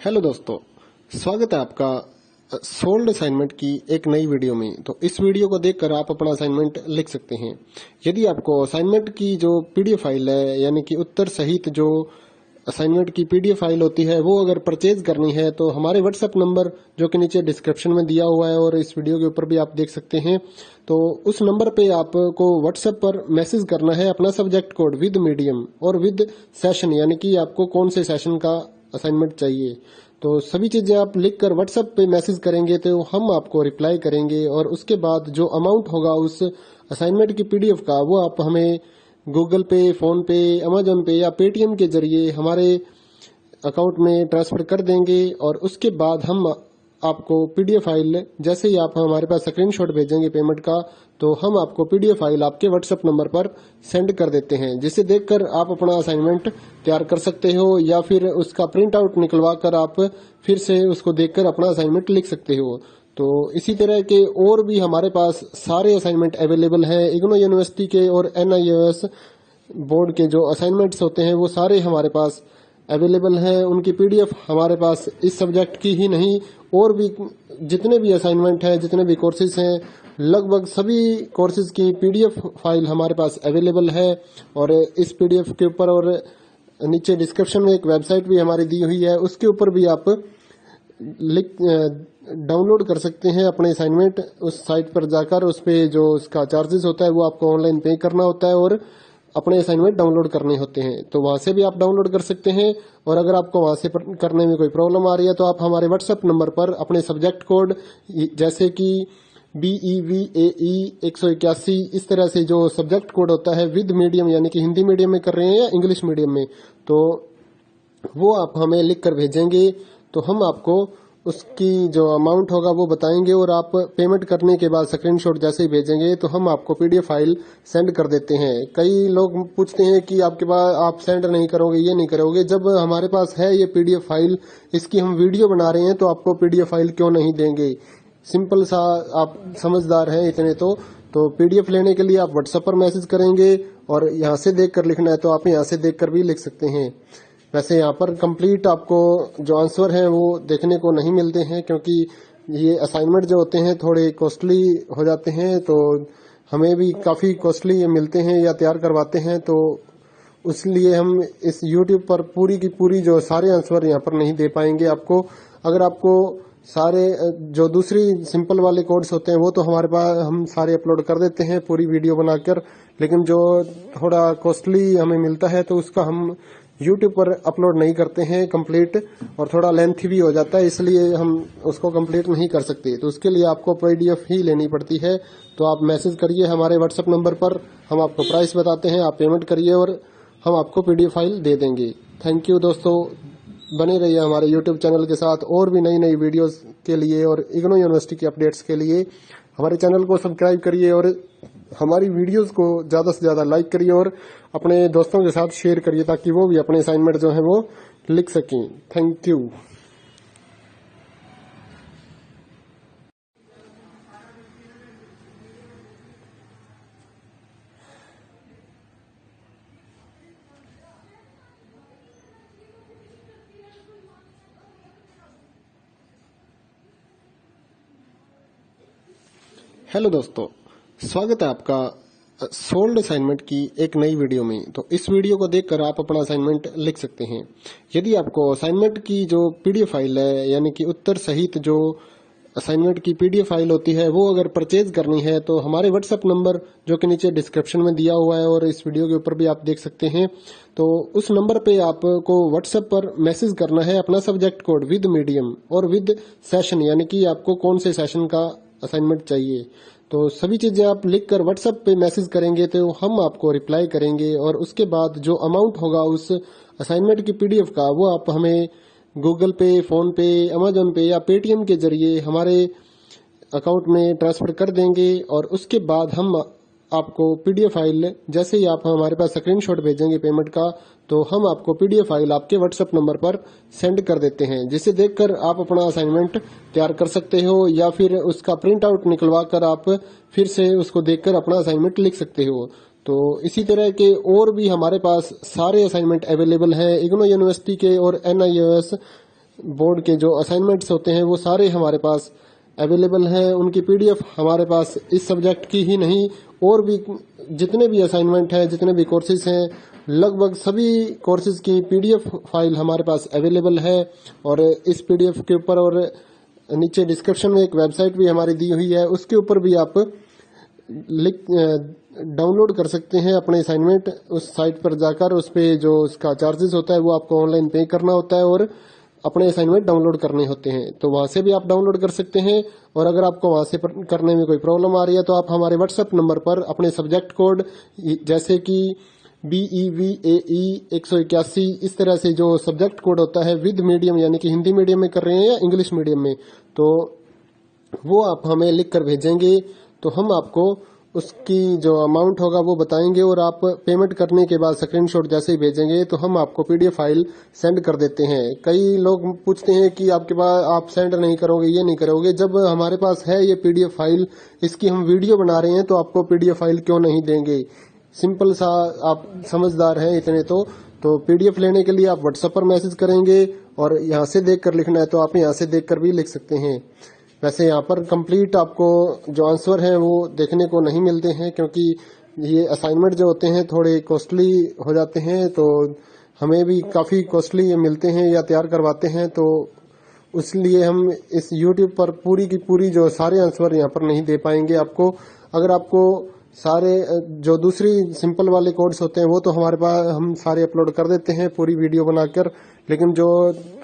Hello दोस्तों, स्वागत है आपका सोल्ड असाइनमेंट की एक नई वीडियो में। तो इस वीडियो को देखकर आप अपना असाइनमेंट लिख सकते हैं। यदि आपको असाइनमेंट की जो पीडीएफ फाइल है, यानी कि उत्तर सहित जो असाइनमेंट की पीडीएफ फाइल होती है, वो अगर परचेज करनी है तो हमारे व्हाट्सएप नंबर जो कि नीचे डिस्क्रिप्शन में दिया हुआ है और इस वीडियो के ऊपर भी आप देख सकते हैं, तो उस नंबर पे आपको व्हाट्सएप पर मैसेज करना है अपना सब्जेक्ट कोड विद मीडियम और विद सेशन, यानी कि आपको कौन से सेशन का असाइनमेंट चाहिए। तो सभी चीजें आप लिखकर व्हाट्सएप पे मैसेज करेंगे तो हम आपको रिप्लाई करेंगे और उसके बाद जो अमाउंट होगा उस असाइनमेंट की पीडीएफ का, वो आप हमें गूगल पे, फोन पे, अमेजोन पे या पेटीएम के जरिए हमारे अकाउंट में ट्रांसफर कर देंगे। और उसके बाद हम आपको पीडीएफ फाइल, जैसे ही आप हमारे पास स्क्रीनशॉट भेजेंगे पेमेंट का, तो हम आपको पीडीएफ फाइल आपके व्हाट्सएप नंबर पर सेंड कर देते हैं, जिसे देखकर आप अपना असाइनमेंट तैयार कर सकते हो या फिर उसका प्रिंट आउट निकलवा कर आप फिर से उसको देखकर अपना असाइनमेंट लिख सकते हो। तो इसी तरह के और भी हमारे पास सारे असाइनमेंट अवेलेबल हैं। इग्नो यूनिवर्सिटी के और एनआईओएस बोर्ड के जो असाइनमेंट्स होते हैं वो सारे हमारे पास अवेलेबल है। उनकी पीडीएफ हमारे पास इस सब्जेक्ट की ही नहीं, और भी जितने भी असाइनमेंट हैं, जितने भी कोर्सेज हैं, लगभग सभी कोर्सेज की पीडीएफ फाइल हमारे पास अवेलेबल है। और इस पीडीएफ के ऊपर और नीचे डिस्क्रिप्शन में एक वेबसाइट भी हमारी दी हुई है, उसके ऊपर भी आप डाउनलोड कर सकते हैं अपने असाइनमेंट। उस साइट पर जाकर उस पे जो उसका चार्जेस होता है वो आपको ऑनलाइन पे करना होता है और अपने असाइनमेंट डाउनलोड करने होते हैं। तो वहां से भी आप डाउनलोड कर सकते हैं। और अगर आपको वहां से करने में कोई प्रॉब्लम आ रही है तो आप हमारे व्हाट्सएप नंबर पर अपने सब्जेक्ट कोड, जैसे कि BEVAE 181, इस तरह से जो सब्जेक्ट कोड होता है विद मीडियम, यानी कि हिंदी मीडियम में कर रहे हैं या इंग्लिश मीडियम में, तो वो आप हमें लिख कर भेजेंगे तो हम आपको उसकी जो अमाउंट होगा वो बताएंगे। और आप पेमेंट करने के बाद स्क्रीनशॉट जैसे ही भेजेंगे तो हम आपको पीडीएफ फाइल सेंड कर देते हैं। कई लोग पूछते हैं कि आपके पास आप सेंड नहीं करोगे, ये नहीं करोगे। जब हमारे पास है ये पीडीएफ फाइल, इसकी हम वीडियो बना रहे हैं, तो आपको पीडीएफ फाइल क्यों नहीं देंगे। सिंपल सा, आप समझदार हैं इतने तो पीडीएफ लेने के लिए आप व्हाट्सएप पर मैसेज करेंगे और यहाँ से देख कर लिखना है तो आप यहाँ से देख कर भी लिख सकते हैं। वैसे यहाँ पर कंप्लीट आपको जो आंसर है वो देखने को नहीं मिलते हैं, क्योंकि ये असाइनमेंट जो होते हैं थोड़े कॉस्टली हो जाते हैं, तो हमें भी काफी कॉस्टली मिलते हैं या तैयार करवाते हैं। तो इसलिए हम इस YouTube पर पूरी की पूरी जो सारे आंसर यहाँ पर नहीं दे पाएंगे आपको। अगर आपको सारे जो दूसरी सिंपल वाले कोड्स होते हैं वो तो हमारे पास हम सारे अपलोड कर देते हैं पूरी वीडियो बनाकर, लेकिन जो थोड़ा कॉस्टली हमें मिलता है तो उसका हम YouTube पर अपलोड नहीं करते हैं कंप्लीट, और थोड़ा लेंथी भी हो जाता है, इसलिए हम उसको कंप्लीट नहीं कर सकते। तो उसके लिए आपको पीडीएफ ही लेनी पड़ती है। तो आप मैसेज करिए हमारे व्हाट्सएप नंबर पर, हम आपको प्राइस बताते हैं, आप पेमेंट करिए और हम आपको पीडीएफ फाइल दे देंगे। थैंक यू दोस्तों, बने रहिए हमारे YouTube चैनल के साथ और भी नई नई वीडियोस के लिए और इग्नो यूनिवर्सिटी की अपडेट्स के लिए हमारे चैनल को सब्सक्राइब करिए और हमारी वीडियोस को ज्यादा से ज्यादा लाइक करिए और अपने दोस्तों के साथ शेयर करिए, ताकि वो भी अपने असाइनमेंट जो है वो लिख सकें। Thank you. हेलो दोस्तों, स्वागत है आपका सोल्ड असाइनमेंट की एक नई वीडियो में। तो इस वीडियो को देखकर आप अपना असाइनमेंट लिख सकते हैं। यदि आपको असाइनमेंट की जो पीडीएफ फाइल है, यानी कि उत्तर सहित जो असाइनमेंट की पीडीएफ फाइल होती है, वो अगर परचेज करनी है तो हमारे व्हाट्सएप नंबर जो कि नीचे डिस्क्रिप्शन में दिया हुआ है और इस वीडियो के ऊपर भी आप देख सकते हैं, तो उस नंबर पे आपको व्हाट्सएप पर मैसेज करना है अपना सब्जेक्ट कोड विद मीडियम और विद सेशन, यानी कि आपको कौन से सेशन का असाइनमेंट चाहिए। तो सभी चीजें आप लिखकर व्हाट्सएप पे मैसेज करेंगे तो हम आपको रिप्लाई करेंगे। और उसके बाद जो अमाउंट होगा उस असाइनमेंट की पीडीएफ का, वो आप हमें गूगल पे, फोन पे, अमेजोन पे या पेटीएम के जरिए हमारे अकाउंट में ट्रांसफर कर देंगे। और उसके बाद हम आपको पीडीएफ फाइल, जैसे ही आप हमारे पास स्क्रीनशॉट भेजेंगे पेमेंट का, तो हम आपको पीडीएफ फाइल आपके व्हाट्सएप नंबर पर सेंड कर देते हैं, जिसे देखकर आप अपना असाइनमेंट तैयार कर सकते हो या फिर उसका प्रिंट आउट निकलवा कर आप फिर से उसको देखकर अपना असाइनमेंट लिख सकते हो। तो इसी तरह के और भी हमारे पास सारे असाइनमेंट अवेलेबल हैं। इग्नो यूनिवर्सिटी के और एनआईओएस बोर्ड के जो असाइनमेंट्स होते हैं वो सारे हमारे पास अवेलेबल है। उनकी पीडीएफ हमारे पास इस सब्जेक्ट की ही नहीं और भी जितने भी असाइनमेंट हैं, जितने भी कोर्सेज हैं, लगभग सभी कोर्सेज की पीडीएफ फाइल हमारे पास अवेलेबल है। और इस पीडीएफ के ऊपर और नीचे डिस्क्रिप्शन में एक वेबसाइट भी हमारी दी हुई है, उसके ऊपर भी आप डाउनलोड कर सकते हैं अपने असाइनमेंट। उस साइट पर जाकर उस पे जो उसका चार्जेस होता है वो आपको ऑनलाइन पे करना होता है और अपने असाइनमेंट डाउनलोड करने होते हैं। तो वहां से भी आप डाउनलोड कर सकते हैं। और अगर आपको वहां से करने में कोई प्रॉब्लम आ रही है तो आप हमारे व्हाट्सएप नंबर पर अपने सब्जेक्ट कोड जैसे कि BEVAE 181 इस तरह से जो सब्जेक्ट कोड होता है विद मीडियम यानी कि हिंदी मीडियम में कर रहे हैं या इंग्लिश मीडियम में, तो वो आप हमें लिख कर भेजेंगे तो हम आपको उसकी जो अमाउंट होगा वो बताएंगे और आप पेमेंट करने के बाद स्क्रीनशॉट जैसे ही भेजेंगे तो हम आपको पीडीएफ फाइल सेंड कर देते हैं। कई लोग पूछते हैं कि आपके पास आप सेंड नहीं करोगे, ये नहीं करोगे। जब हमारे पास है ये पीडीएफ फाइल, इसकी हम वीडियो बना रहे हैं तो आपको पीडीएफ फाइल क्यों नहीं देंगे। सिंपल सा, आप समझदार हैं इतने तो पीडीएफ लेने के लिए आप व्हाट्सएप पर मैसेज करेंगे और यहाँ से देख कर लिखना है तो आप यहाँ से देख कर भी लिख सकते हैं। वैसे यहाँ पर कंप्लीट आपको जो आंसर है वो देखने को नहीं मिलते हैं क्योंकि ये असाइनमेंट जो होते हैं थोड़े कॉस्टली हो जाते हैं, तो हमें भी काफ़ी कॉस्टली मिलते हैं या तैयार करवाते हैं। तो इसलिए हम इस YouTube पर पूरी की पूरी जो सारे आंसर यहाँ पर नहीं दे पाएंगे आपको। अगर आपको सारे जो दूसरी सिंपल वाले कोड्स होते हैं वो तो हमारे पास हम सारे अपलोड कर देते हैं पूरी वीडियो बनाकर, लेकिन जो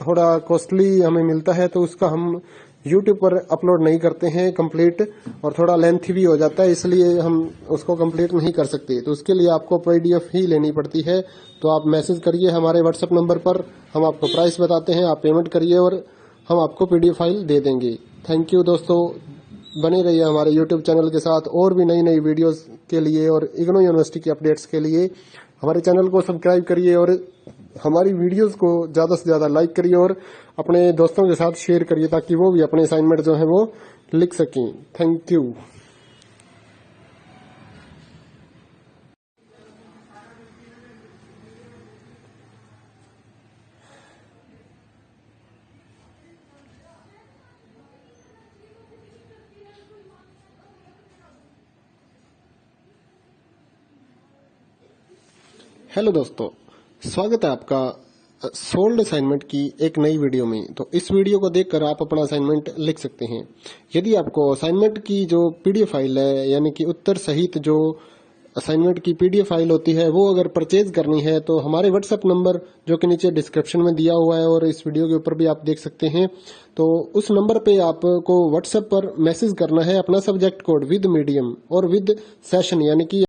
थोड़ा कॉस्टली हमें मिलता है तो उसका हम YouTube पर अपलोड नहीं करते हैं कंप्लीट, और थोड़ा लेंथी भी हो जाता है इसलिए हम उसको कंप्लीट नहीं कर सकते। तो उसके लिए आपको पीडीएफ ही लेनी पड़ती है। तो आप मैसेज करिए हमारे व्हाट्सएप नंबर पर, हम आपको प्राइस बताते हैं, आप पेमेंट करिए और हम आपको पीडीएफ फाइल दे देंगे। थैंक यू दोस्तों, बने रहिए हमारे YouTube चैनल के साथ और भी नई नई वीडियोस के लिए और इग्नू यूनिवर्सिटी के अपडेट्स के लिए हमारे चैनल को सब्सक्राइब करिए और हमारी वीडियोस को ज़्यादा से ज़्यादा लाइक करिए और अपने दोस्तों के साथ शेयर करिए ताकि वो भी अपने असाइनमेंट जो है वो लिख सकें। Thank you. हेलो दोस्तों, स्वागत है आपका सोल्ड असाइनमेंट की एक नई वीडियो में। तो इस वीडियो को देखकर आप अपना असाइनमेंट लिख सकते हैं। यदि आपको असाइनमेंट की जो पीडीएफ फाइल है यानी कि उत्तर सहित जो असाइनमेंट की पीडीएफ फाइल होती है वो अगर परचेज करनी है तो हमारे व्हाट्सएप नंबर जो कि नीचे डिस्क्रिप्शन में दिया हुआ है और इस वीडियो के ऊपर भी आप देख सकते हैं, तो उस नंबर पे आपको व्हाट्सएप पर मैसेज करना है अपना सब्जेक्ट कोड विद मीडियम और विद सेशन यानी कि